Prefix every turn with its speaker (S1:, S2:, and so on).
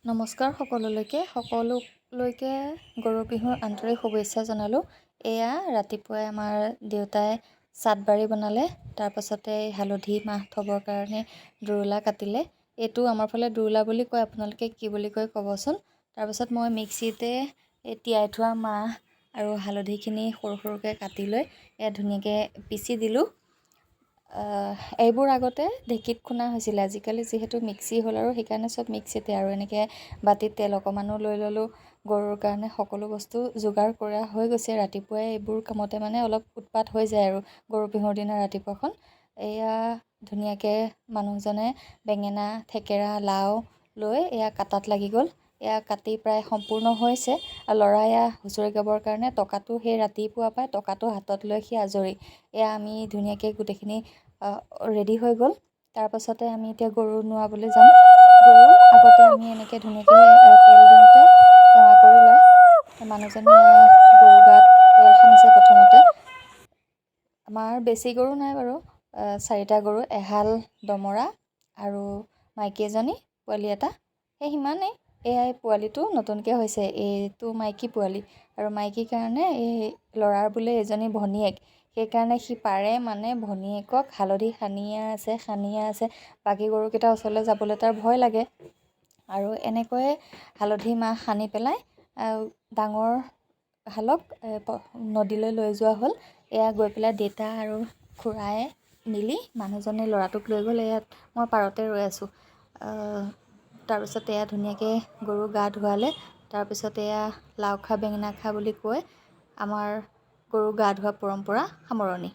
S1: নমস্কাৰ সকলোলৈকে গৰু বিহুৰ আন্তৰিক শুভেচ্ছা জনালোঁ। এয়া ৰাতিপুৱাই আমাৰ দেউতাই চাটবাৰি বনালে, তাৰপাছতে হালধি মাহ থ'বৰ কাৰণে দুৰুলা কাটিলে। এইটো আমাৰ ফালে দুৰুলা বুলি কয়, আপোনালোকে কি বুলি কয় ক'বচোন। তাৰপাছত মই মিক্সিতে তিয়াই থোৱা মাহ আৰু হালধিখিনি সৰু সৰুকৈ কাটি লৈ এয়া ধুনীয়াকৈ পিচি দিলোঁ। এইবোৰ আগতে ঢেঁকীত খুন্দা হৈছিলে, আজিকালি যিহেতু মিক্সি হ'ল আৰু সেইকাৰণে চব মিক্সিতে। আৰু এনেকৈ বাতিত তেল অকণমানো লৈ ল'লোঁ। গৰুৰ কাৰণে সকলো বস্তু যোগাৰ কৰা হৈ গৈছে। ৰাতিপুৱাই এইবোৰ কামতে মানে অলপ উৎপাত হৈ যায় আৰু গৰু বিহুৰ দিনা ৰাতিপুৱাখন। এয়া ধুনীয়াকৈ মানুহজনে বেঙেনা, থেকেৰা, লাও লৈ এয়া কাটাত লাগি গ'ল। এয়া কাটি প্ৰায় সম্পূৰ্ণ হৈছে। ল'ৰাই এয়া হুঁচৰি গাবৰ কাৰণে টকাটো সেই ৰাতিপুৱা পাই টকাটো হাতত লৈ সি আজৰি। এয়া আমি ধুনীয়াকৈ গোটেইখিনি ৰেডি হৈ গ'ল। তাৰপাছতে আমি এতিয়া গৰু নোৱাবলৈ যাম। গৰু আগতে আমি এনেকৈ ধুনীয়াকৈ তেল দিওঁতে সেৱা কৰি লয়। মানুহজনে গৰু গাত তেল সানিছে প্ৰথমতে। আমাৰ বেছি গৰু নাই বাৰু, 4টা গৰু, এহাল দমৰা আৰু মাইকী এজনী, পোৱালি এটা, সেই সিমানেই। এয়াই পোৱালিটো নতুনকৈ হৈছে, এইটো মাইকী পোৱালি। আৰু মাইকীৰ কাৰণে এই ল'ৰাৰ বোলে এজনী ভনীয়েক, সেইকাৰণে সি পাৰে মানে ভনীয়েকক হালধি সানিয়ে আছে। বাকী গৰুকেইটাৰ ওচৰলৈ যাবলৈ তাৰ ভয় লাগে। আৰু এনেকৈয়ে হালধি মাহ সানি পেলাই ডাঙৰ হালক নদীলৈ লৈ যোৱা হ'ল। এয়া গৈ পেলাই দেউতা আৰু খুৰাই মিলি মানুহজনে ল'ৰাটোক লৈ গ'ল। ইয়াত মই পাৰতে ৰৈ আছোঁ। তাৰপিছত এয়া ধুনীয়াকৈ গৰু গা ধুৱালে। তাৰপিছত এয়া লাও খা বেঙেনা খা বুলি কৈ আমাৰ গৰু গা ধোৱা পৰম্পৰা সামৰণি।